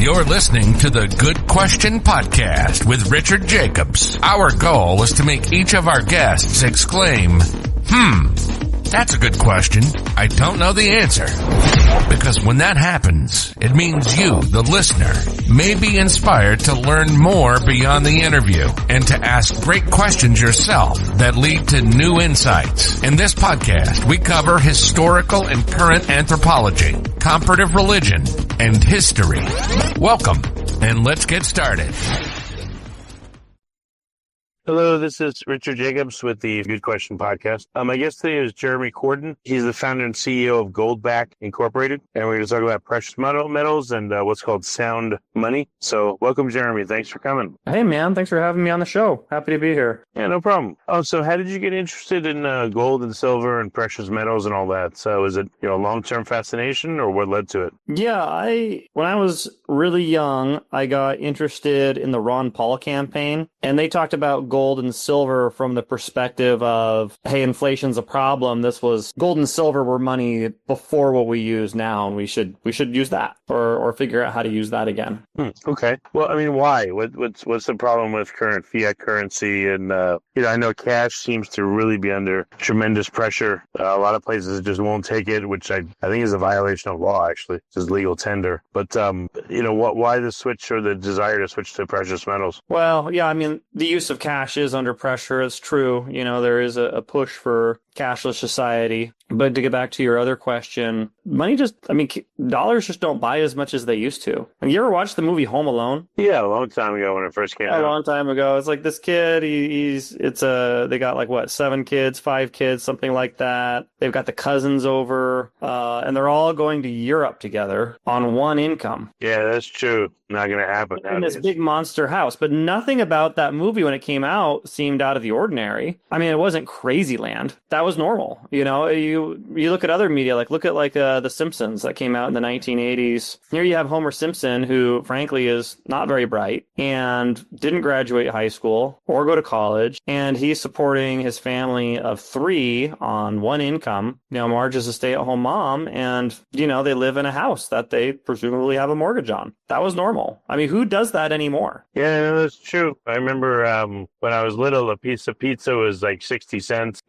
You're listening to the Good Question Podcast with Richard Jacobs. Our goal is to make each of our guests exclaim, that's a good question. I don't know the answer. Because when that happens, it means you, the listener, may be inspired to learn more beyond the interview and to ask great questions yourself that lead to new insights. In this podcast, we cover historical and current anthropology, comparative religion, and history. Welcome, and let's get started. Hello, this is Richard Jacobs with the Good Question Podcast. My guest today is Jeremy Cordon. He's the founder and CEO of Goldback Incorporated, and we're going to talk about precious metals and what's called sound money. So welcome, Jeremy. Thanks for coming. Hey, man. Thanks for having me on the show. Happy to be here. Yeah, no problem. Oh, so how did you get interested in gold and silver and precious metals and all that? So is it a long-term fascination, or what led to it? Yeah, when I was really young, I got interested in the Ron Paul campaign, and they talked about gold and silver from the perspective of, hey, inflation's a problem. This was gold and silver were money before what we use now, and we should use that or figure out how to use that again. Okay. Well, I mean, why? What's the problem with current fiat currency? And I know cash seems to really be under tremendous pressure. A lot of places just won't take it, which I think is a violation of law. Actually, it's just legal tender. But why the switch or the desire to switch to precious metals? Well, yeah, I mean, the use of cash is under pressure. It's true. There is a push for cashless society. But to get back to your other question, dollars just don't buy as much as they used to. Have you ever watched the movie Home Alone? Yeah, a long time ago when it first came out. A long time ago. It's like this kid, they got like 7 kids, 5 kids, something like that. They've got the cousins over, and they're all going to Europe together on one income. Yeah, that's true. Not going to happen in this big monster house. But nothing about that movie when it came out seemed out of the ordinary. I mean, it wasn't crazy land. That was normal. You look at other media, look at The Simpsons that came out in the 1980s. Here you have Homer Simpson, who frankly is not very bright and didn't graduate high school or go to college. And he's supporting his family of 3 on one income. Marge is a stay-at-home mom, and, they live in a house that they presumably have a mortgage on. That was normal. I mean, who does that anymore? Yeah, no, that's true. I remember when I was little, a piece of pizza was like 60 cents.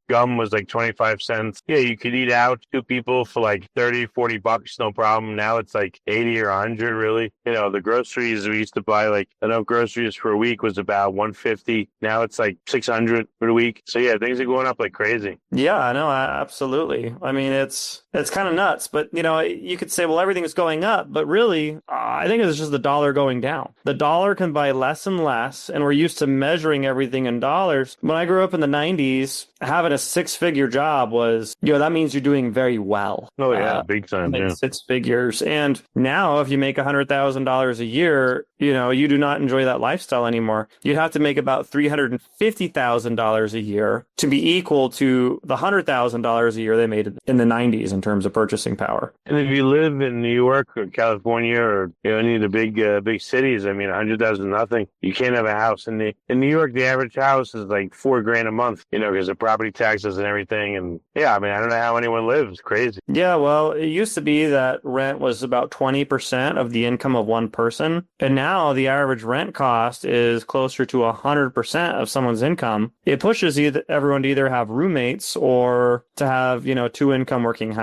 Gum was like 25 cents. Yeah, you could eat out 2 people for like 30, 40 bucks, no problem. Now it's like 80 or 100, really. The groceries we used to buy, groceries for a week was about 150. Now it's like 600 for the week. So yeah, things are going up like crazy. Yeah, I know, absolutely. I mean, it's kind of nuts, but you could say, well, everything is going up, but really, I think it's just the dollar going down. The dollar can buy less and less, and we're used to measuring everything in dollars. When I grew up in the 90s, having a 6-figure job was, that means you're doing very well. Oh yeah, big time. Yeah. 6 figures. And now if you make $100,000 a year, you do not enjoy that lifestyle anymore. You'd have to make about $350,000 a year to be equal to the $100,000 a year they made in the 90s in terms of purchasing power. And if you live in New York or California or any of the big cities, I mean, 100,000 nothing. You can't have a house in New York. The average house is like $4,000 a month, because of property taxes and everything. And yeah, I mean, I don't know how anyone lives. It's crazy. Yeah, well, it used to be that rent was about 20% of the income of one person, and now the average rent cost is closer to 100% of someone's income. It pushes everyone to either have roommates or to have 2 income working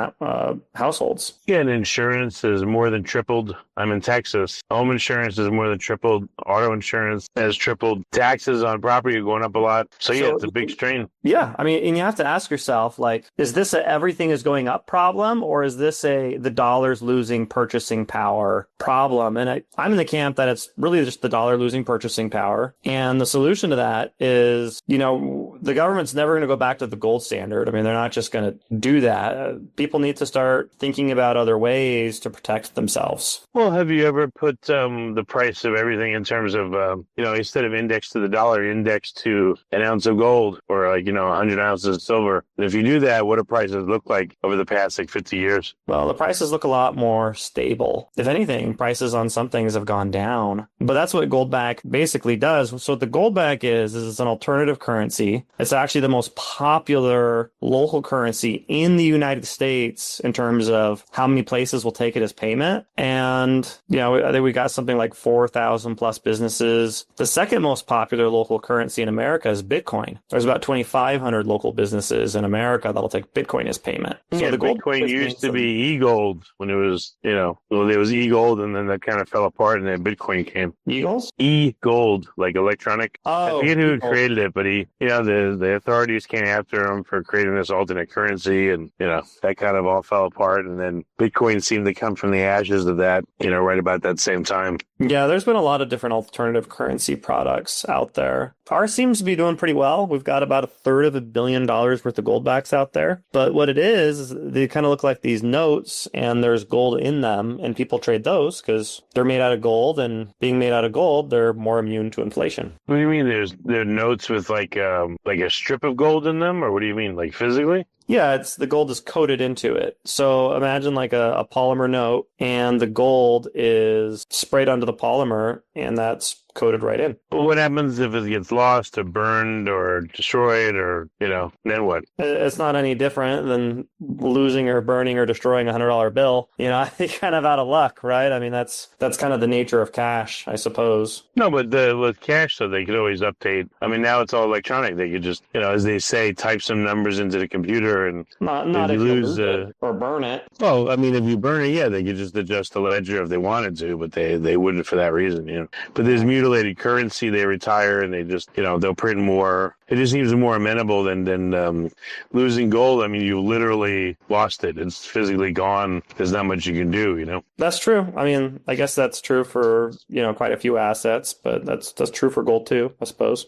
households. Yeah, and insurance is more than tripled. I'm in Texas. Home insurance is more than tripled. Auto insurance has tripled. Taxes on property are going up a lot. So yeah, it's a big strain. Yeah, I mean, and you have to ask yourself, is this a everything is going up problem, or is this the dollar's losing purchasing power problem? And I'm in the camp that it's really just the dollar losing purchasing power. And the solution to that is, the government's never going to go back to the gold standard. I mean, they're not just going to do that. People need to start thinking about other ways to protect themselves. Well, have you ever put the price of everything in terms of, instead of indexed to the dollar, indexed to an ounce of gold or 100 ounces of silver? And if you do that, what do prices look like over the past like 50 years? Well, the prices look a lot more stable. If anything, prices on some things have gone down. But that's what Goldback basically does. So what the Goldback is it's an alternative currency. It's actually the most popular local currency in the United States in terms of how many places will take it as payment. And, I think we got something like 4,000 plus businesses. The second most popular local currency in America is Bitcoin. There's about 2,500 local businesses in America that'll take Bitcoin as payment. So the Bitcoin used to be e-gold when it was, there was e-gold, and then that kind of fell apart, and then Bitcoin came. Eagles? E-gold, like electronic. Oh, I forget who created it, but the authorities came after him for creating this alternate currency, and, that kind of all fell apart, and then Bitcoin seemed to come from the ashes of that, right about that same time. Yeah, there's been a lot of different alternative currency products out there. Ours seems to be doing pretty well. We've got about $1/3 billion worth of Goldbacks out there. But what it is they kind of look like these notes, and there's gold in them, and people trade those because they're made out of gold, and being made out of gold, they're more immune to inflation. What do you mean they're notes with like a strip of gold in them, or what do you mean, like physically? Yeah, the gold is coated into it. So imagine like a polymer note, and the gold is sprayed onto the polymer, and that's coated right in. Well, what happens if it gets lost or burned or destroyed, or, then what? It's not any different than losing or burning or destroying a $100 bill. You're kind of out of luck, right? I mean, that's kind of the nature of cash, I suppose. No, but with cash, though, they could always update. I mean, now it's all electronic. They could just, as they say, type some numbers into the computer, and not if you lose it or burn it. Well, I mean, if you burn it, yeah, they could just adjust the ledger if they wanted to, but they wouldn't for that reason, But there's mutilated currency. They retire, and they just, they'll print more. It just seems more amenable than losing gold. I mean, you literally lost it. It's physically gone. There's not much you can do, That's true. I mean, I guess that's true for, quite a few assets, but that's true for gold too, I suppose.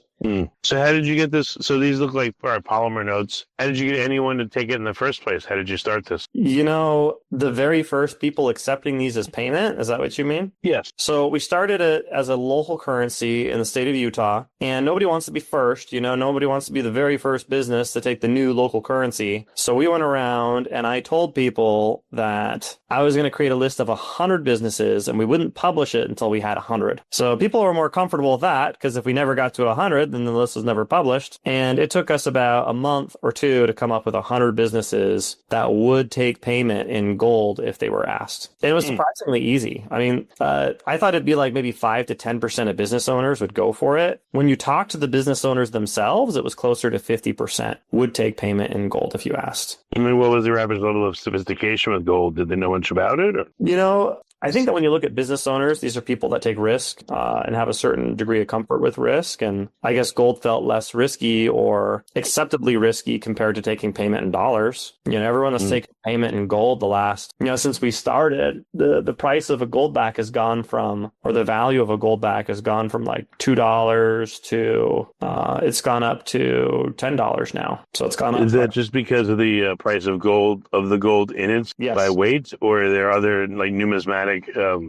So how did you get this? So these look like polymer notes. How did you get anyone to take it in the first place? How did you start this? The very first people accepting these as payment, is that what you mean? Yes. So we started it as a local currency in the state of Utah, and nobody wants to be first, nobody wants to be the very first business to take the new local currency. So we went around and I told people that I was going to create a list of 100 businesses, and we wouldn't publish it until we had 100. So people were more comfortable with that, because if we never got to 100, then the list was never published. And it took us about a month or two to come up with 100 businesses that would take payment in gold if they were asked. And it was surprisingly easy. I mean, I thought it'd be like maybe 5 to 10% of business owners would go for it. When you talk to the business owners themselves, it was closer to 50% would take payment in gold if you asked. I mean, what was their average level of sophistication with gold? Did they know much about it? Or? I think that when you look at business owners, these are people that take risk and have a certain degree of comfort with risk. And I guess gold felt less risky or acceptably risky compared to taking payment in dollars. Everyone that's taken payment in gold the last, since we started, the price of a Goldback has gone from, or the value of a Goldback has gone from like $2 to, it's gone up to $10 now. So it's gone up. Is that just because of the price of gold, of the gold in it by weight, or are there other like numismatic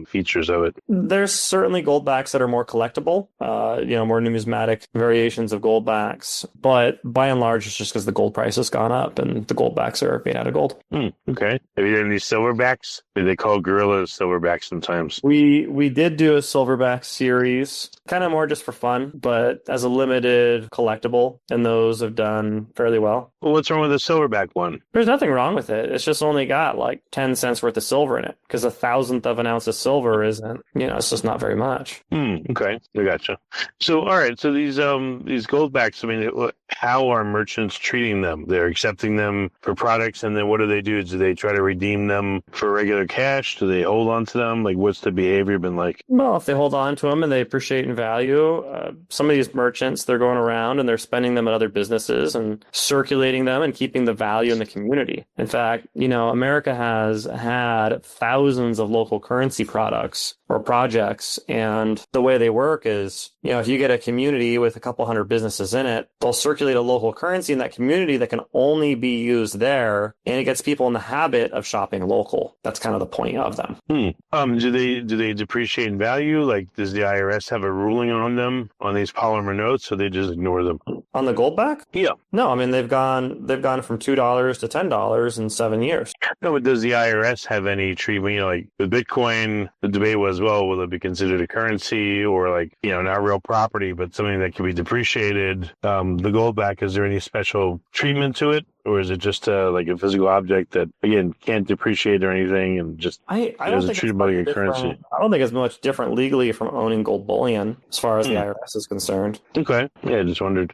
features of it? There's certainly Goldbacks that are more collectible, more numismatic variations of Goldbacks, but by and large, it's just because the gold price has gone up and the Goldbacks are made out of gold. Okay. Have you done any silverbacks? They call gorillas silverbacks sometimes. We did do a silverback series, kind of more just for fun, but as a limited collectible, and those have done fairly well. Well, what's wrong with the silverback one? There's nothing wrong with it. It's just only got like 10 cents worth of silver in it, because 1,000th of an ounce of silver isn't, it's just not very much. Okay, I gotcha. So, all right, so these Goldbacks, I mean, how are merchants treating them? They're accepting them for products, and then what do? Do they try to redeem them for regular cash? Do they hold on to them? Like, what's the behavior been like? Well, if they hold on to them and they appreciate in value, some of these merchants, they're going around and they're spending them at other businesses and circulating them and keeping the value in the community. In fact, America has had thousands of local currency products or projects, and the way they work is, if you get a community with a couple hundred businesses in it, they'll circulate a local currency in that community that can only be used there, and it gets people people in the habit of shopping local. That's kind of the point of them. Do they depreciate in value? Like, does the IRS have a ruling on them on these polymer notes, or they just ignore them? On the Goldback? Yeah. No, I mean they've gone from $2 to $10 in 7 years. No, but does the IRS have any treatment? You know, like with Bitcoin, the debate was, well, will it be considered a currency or like, you know, not real property, but something that can be depreciated? The Goldback, is there any special treatment to it? Or is it just like a physical object that, again, can't depreciate or anything and just I don't think treated like a currency? I don't think it's much different legally from owning gold bullion as far as the IRS is concerned. Okay. Yeah, I just wondered.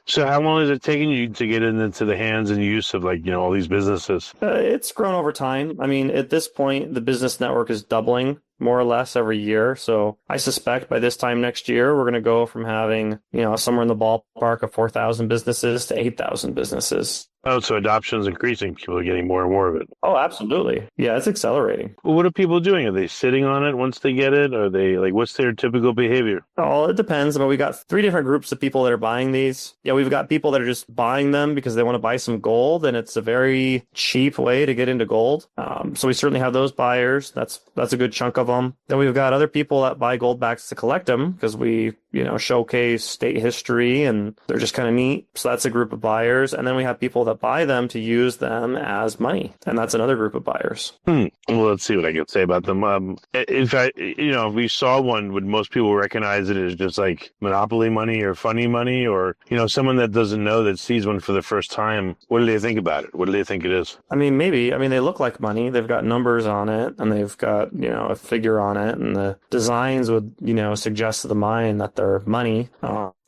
So how long is it taking you to get into the hands and use of, like, you know, all these businesses? It's grown over time. I mean, at this point, the business network is doubling more or less every year. So I suspect by this time next year, we're going to go from having, you know, somewhere in the ballpark of 4,000 businesses to 8,000 businesses. Oh, so adoption is increasing. People are getting more and more of it. Oh, absolutely. Yeah, it's accelerating. Well, what are people doing? Are they sitting on it once they get it? Are they like, what's their typical behavior? Oh, it depends. I mean, we got 3 different groups of people that are buying these. Yeah, we've got people that are just buying them because they want to buy some gold, and it's a very cheap way to get into gold. So we certainly have those buyers. That's a good chunk of them. Then we've got other people that buy Goldbacks to collect them because we, you know, showcase state history and they're just kind of neat. So that's a group of buyers. And then we have people that buy them to use them as money. And that's another group of buyers. Well, let's see what I can say about them. If we saw one, would most people recognize it as just like monopoly money or funny money, or, you know, someone that doesn't know that sees one for the first time? What do they think about it? What do they think it is? I mean, maybe. I mean, they look like money. They've got numbers on it and they've got, you know, a figure on it, and the designs would, you know, suggest to the mind that they're money.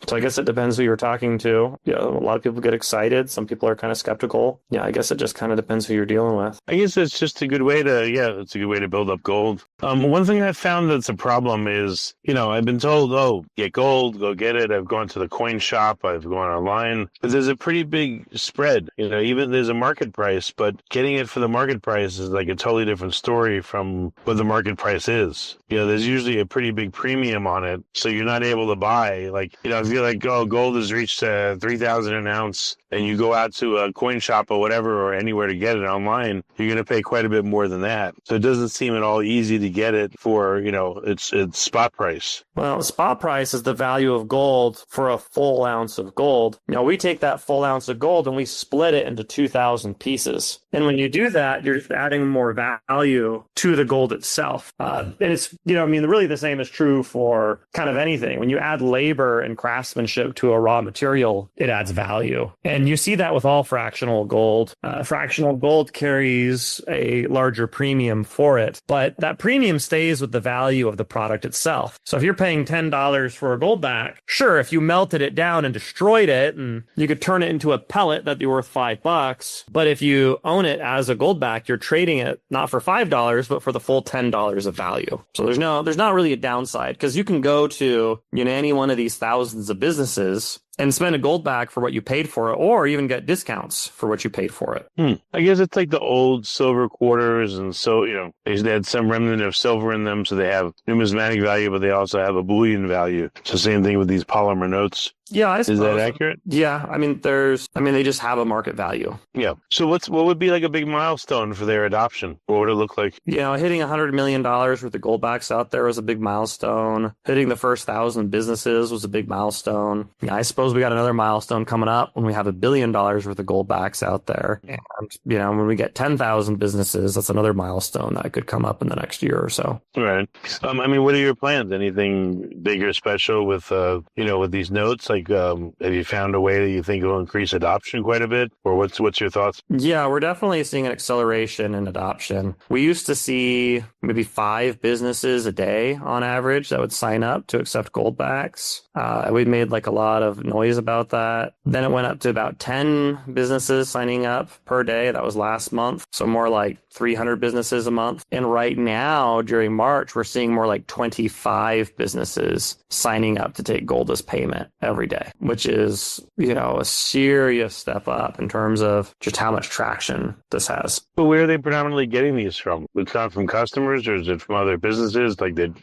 So I guess it depends who you're talking to. Yeah, a lot of people get excited. Some people are kind of skeptical. Yeah, I guess it just kind of depends who you're dealing with. I guess it's just a good way it's a good way to build up gold. One thing I've found that's a problem is, you know, I've been told, oh, get gold, go get it. I've gone to the coin shop, I've gone online, but there's a pretty big spread. You know, even there's a market price, but getting it for the market price is like a totally different story from what the market price is. You know, there's usually a pretty big premium on it, so you're not able to buy, like, you know, if you're like, oh, gold has reached 3,000 an ounce, and you go out to a coin shop or whatever, or anywhere to get it online, you're going to pay quite a bit more than that. So it doesn't seem at all easy to get it for, you know, it's spot price. Well, spot price is the value of gold for a full ounce of gold. You know, we take that full ounce of gold and we split it into 2,000 pieces. And when you do that, you're just adding more value to the gold itself. And it's, you know, I mean, really the same is true for kind of anything. When you add labor and craftsmanship to a raw material, it adds value. And you see that with all fractional gold. Fractional gold carries a larger premium for it, but that premium stays with the value of the product itself. So if you're paying $10 for a Goldback, sure, if you melted it down and destroyed it, and you could turn it into a pellet that'd be worth $5. But if you own it as a Goldback, you're trading it not for $5, but for the full $10 of value. So there's not really a downside, because you can go to, you know, any one of these thousands of businesses and spend a Goldback for what you paid for it, or even get discounts for what you paid for it. I guess it's like the old silver quarters, and so, you know, they had some remnant of silver in them, so they have numismatic value, but they also have a bullion value. So same thing with these polymer notes. Yeah, I suppose. Is that accurate? Yeah, I mean, they just have a market value. Yeah. So what would be like a big milestone for their adoption? What would it look like? You know, hitting $100 million worth of Goldbacks out there was a big milestone. Hitting the first 1,000 businesses was a big milestone. Yeah, I suppose we got another milestone coming up when we have $1 billion worth of Goldbacks out there. And, you know, when we get 10,000 businesses, that's another milestone that could come up in the next year or so. Right. I mean, what are your plans? Anything big or special with, with these notes? Like, have you found a way that you think will increase adoption quite a bit? Or what's your thoughts? Yeah, we're definitely seeing an acceleration in adoption. We used to see maybe 5 businesses a day on average that would sign up to accept Goldbacks. We made like a lot of noise about that. Then it went up to about 10 businesses signing up per day. That was last month. So more like 300 businesses a month. And right now, during March, we're seeing more like 25 businesses signing up to take gold as payment every day, which is, a serious step up in terms of just how much traction this has. But where are they predominantly getting these from? It's not from customers, or is it from other businesses? Like they're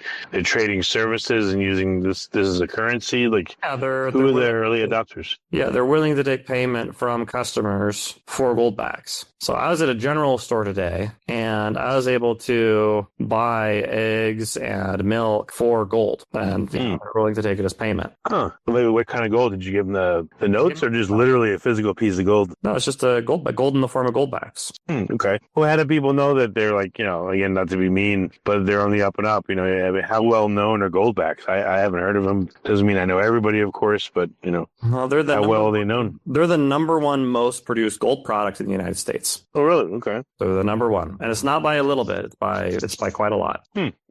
trading services and using this as a currency? Like, Yeah, who are the early adopters? Yeah, they're willing to take payment from customers for Goldbacks. So I was at a general store today, and I was able to buy eggs and milk for gold, and they're willing to take it as payment. Huh. What kind of gold? Did you give them the notes, or just literally a physical piece of gold? No, it's just a gold in the form of Goldbacks. Okay. Well, how do people know that they're like, again, not to be mean, but they're on the up and up? I mean, how well known are Goldbacks? I haven't heard of them. Doesn't mean I know everybody, of course, but well, how well are they known? They're the number one most produced gold product in the United States. Oh, really? Okay. They're the number one, and it's not by a little bit. It's by quite a lot.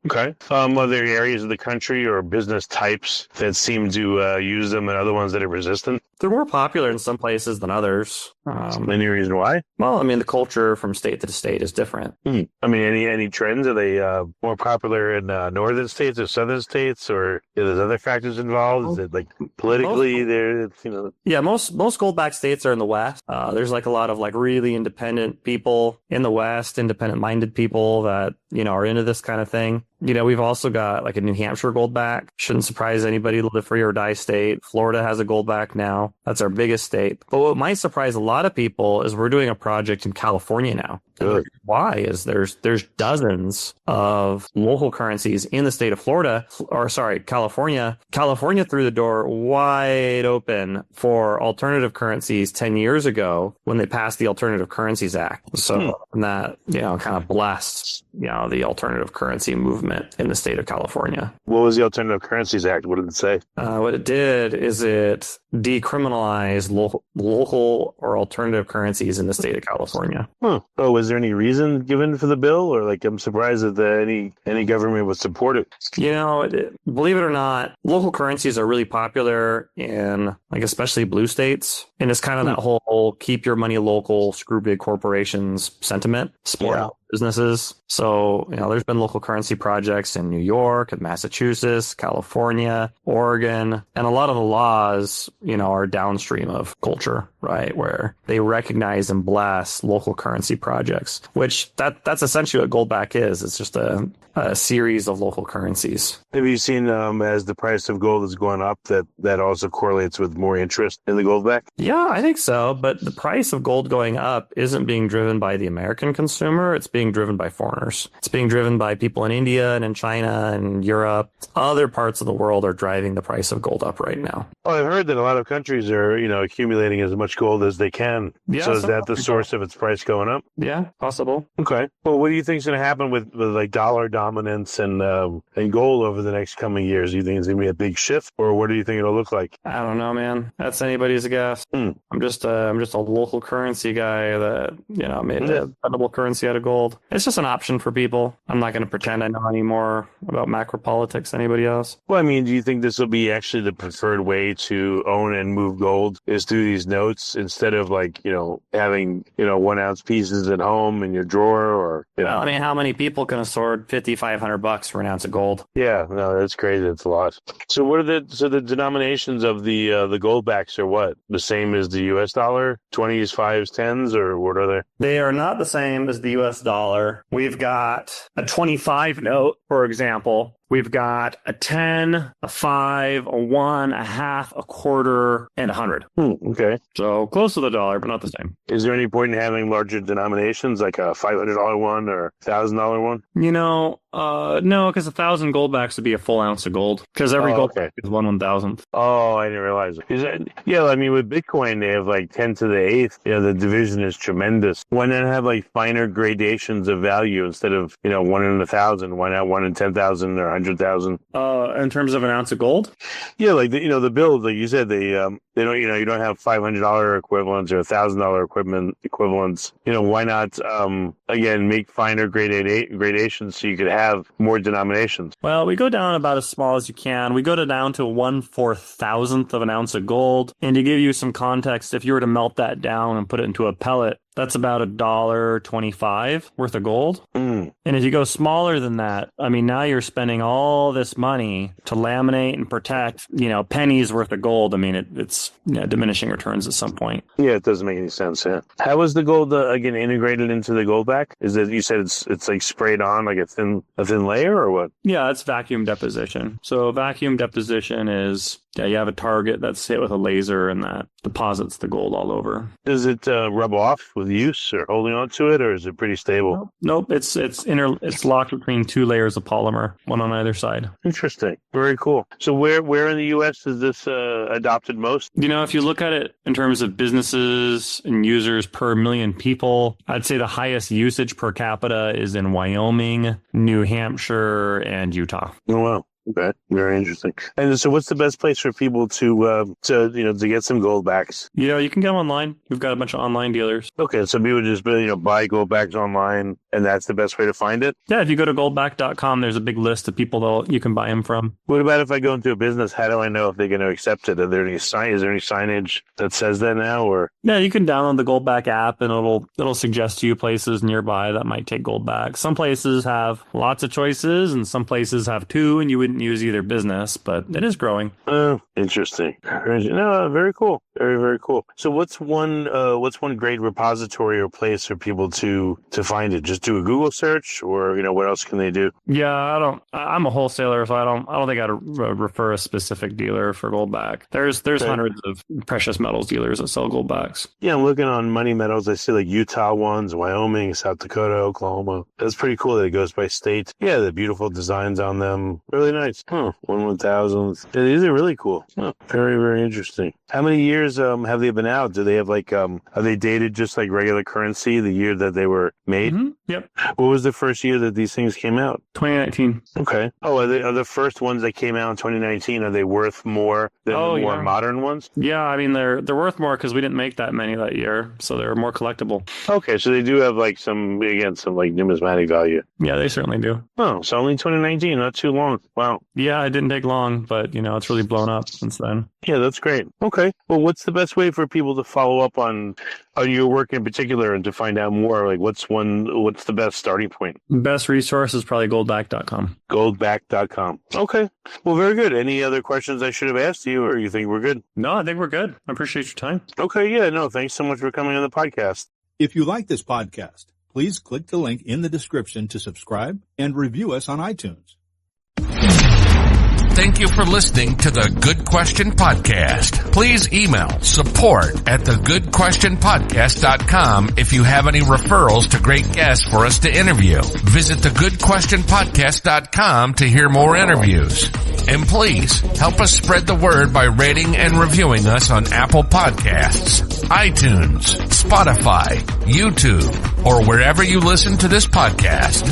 Okay. Are there areas of the country or business types that seem to use them and other ones that are resistant? They're more popular in some places than others. Any reason why? Well, I mean, the culture from state to state is different. I mean, any trends? Are they more popular in northern states or southern states, or there's other factors involved? Is it like politically Yeah, most Goldback states are in the West. There's like a lot of like really independent people in the West, independent-minded people that, are into this kind of thing. We've also got like a New Hampshire Goldback. Shouldn't surprise anybody. The free or die state. Florida has a Goldback now. That's our biggest state. But what might surprise a lot of people is we're doing a project in California now. Good. Why is there's dozens of local currencies in the state of California. California threw the door wide open for alternative currencies 10 years ago when they passed the Alternative Currencies Act. So that, kind of blessed, the alternative currency movement in the state of California. What was the Alternative Currencies Act? What did it say? What it did is it decriminalized local or alternative currencies in the state of California. Oh, was there any reason given for the bill, or like I'm surprised that any government would support it? Believe it or not, local currencies are really popular in like especially blue states, and it's kind of that whole keep your money local, screw big corporations sentiment. Businesses. So, there's been local currency projects in New York, and Massachusetts, California, Oregon, and a lot of the laws, are downstream of culture, right? Where they recognize and bless local currency projects, which that's essentially what Goldback is. It's just a series of local currencies. Have you seen as the price of gold is going up that also correlates with more interest in the Goldback? Yeah, I think so. But the price of gold going up isn't being driven by the American consumer. It's being driven by foreigners. It's being driven by people in India and in China and Europe. Other parts of the world are driving the price of gold up right now. Well, I've heard that a lot of countries are, accumulating as much gold as they can. Yeah, so is that the source of its price going up? Yeah, possible. Okay. Well, what do you think is going to happen with like dollar dominance and gold over the next coming years? Do you think it's going to be a big shift, or what do you think it'll look like? I don't know, man. That's anybody's guess. I'm just a local currency guy that made a credible currency out of gold. It's just an option for people. I'm not going to pretend I know any more about macro politics than anybody else. Well, I mean, do you think this will be actually the preferred way to own and move gold is through these notes instead of like, having, 1 ounce pieces at home in your drawer or, Well, I mean, how many people can afford $500 for an ounce of gold? Yeah, no, that's crazy. It's a lot. So what are the denominations of the Goldbacks are what? The same as the US dollar? 20s, 5s, 10s, or what are they? They are not the same as the US dollar. We've got a 25 note, for example. We've got a 10, a 5, a 1, a half, a quarter, and 100. Okay. So close to the dollar, but not the same. Is there any point in having larger denominations, like a $500 one or $1,000 one? No, because 1,000 Goldbacks would be a full ounce of gold. Because every Goldback is 1/1000th. Oh, I didn't realize it. Yeah, I mean, with Bitcoin, they have like 10 to the 8th. The division is tremendous. Why not have like finer gradations of value instead of, 1 in 1,000? Why not 1 in 10,000 or 100,000? In terms of an ounce of gold? Yeah, like the bills, like you said, they don't, you don't have $500 equivalents or $1,000 equivalents. Why not again make finer gradations so you could have more denominations? Well, we go down about as small as you can. We go down to 1/4000th of an ounce of gold. And to give you some context, if you were to melt that down and put it into a pellet, That's about $1.25 worth of gold. Mm. And if you go smaller than that, I mean, now you're spending all this money to laminate and protect, pennies worth of gold. I mean, it's diminishing returns at some point. Yeah, it doesn't make any sense. Yeah. How is the gold again integrated into the Goldback? Is it, you said it's like sprayed on like a thin layer or what? Yeah, it's vacuum deposition. So vacuum deposition is, you have a target that's hit with a laser and that deposits the gold all over. Does it rub off with use or holding on to it, or is it pretty stable? Nope. It's locked between two layers of polymer, one on either side. Interesting. Very cool. So where in the U.S. is this adopted most? If you look at it in terms of businesses and users per million people, I'd say the highest usage per capita is in Wyoming, New Hampshire, and Utah. Oh, wow. Okay, very interesting. And so, what's the best place for people to get some Goldbacks? You can get them online. We've got a bunch of online dealers. Okay, so people just buy Goldbacks online, and that's the best way to find it. Yeah, if you go to goldback.com, there's a big list of people you can buy them from. What about if I go into a business? How do I know if they're going to accept it? Is there any signage that says that now, or? Yeah, you can download the Goldback app, and it'll suggest to you places nearby that might take Goldback. Some places have lots of choices, and some places have two, and you wouldn't use either business, but it is growing. Oh, interesting. No, very cool. Very, very cool. So what's one great repository or place for people to find it? Just do a Google search, or what else can they do? Yeah, I'm a wholesaler, so I don't think I'd refer a specific dealer for Goldback. There's hundreds of precious metals dealers that sell Goldbacks. Yeah, I'm looking on Money Metals. I see like Utah ones, Wyoming, South Dakota, Oklahoma. That's pretty cool that it goes by state. Yeah, the beautiful designs on them. Really nice. 1/1000. Yeah, these are really cool. Very, very interesting. How many years have they been out? Do they have are they dated just like regular currency, the year that they were made? Mm-hmm. Yep. What was the first year that these things came out? 2019. Okay. Oh, are the first ones that came out in 2019, are they worth more than the more modern ones? Yeah, I mean, they're worth more because we didn't make that many that year, so they're more collectible. Okay, so they do have some numismatic value. Yeah, they certainly do. Oh, so only 2019, not too long. Wow. Yeah, it didn't take long, but it's really blown up since then. Yeah, that's great. Okay. Well, what's the best way for people to follow up on your work in particular and to find out more? Like, what's the best starting point? Best resource is probably goldback.com. Goldback.com. Okay. Well, very good. Any other questions I should have asked you, or you think we're good? No, I think we're good. I appreciate your time. Okay. Yeah, no, thanks so much for coming on the podcast. If you like this podcast, please click the link in the description to subscribe and review us on iTunes. Thank you for listening to the Good Question Podcast. Please email support@thegoodquestionpodcast.com if you have any referrals to great guests for us to interview. Visit thegoodquestionpodcast.com to hear more interviews. And please help us spread the word by rating and reviewing us on Apple Podcasts, iTunes, Spotify, YouTube, or wherever you listen to this podcast.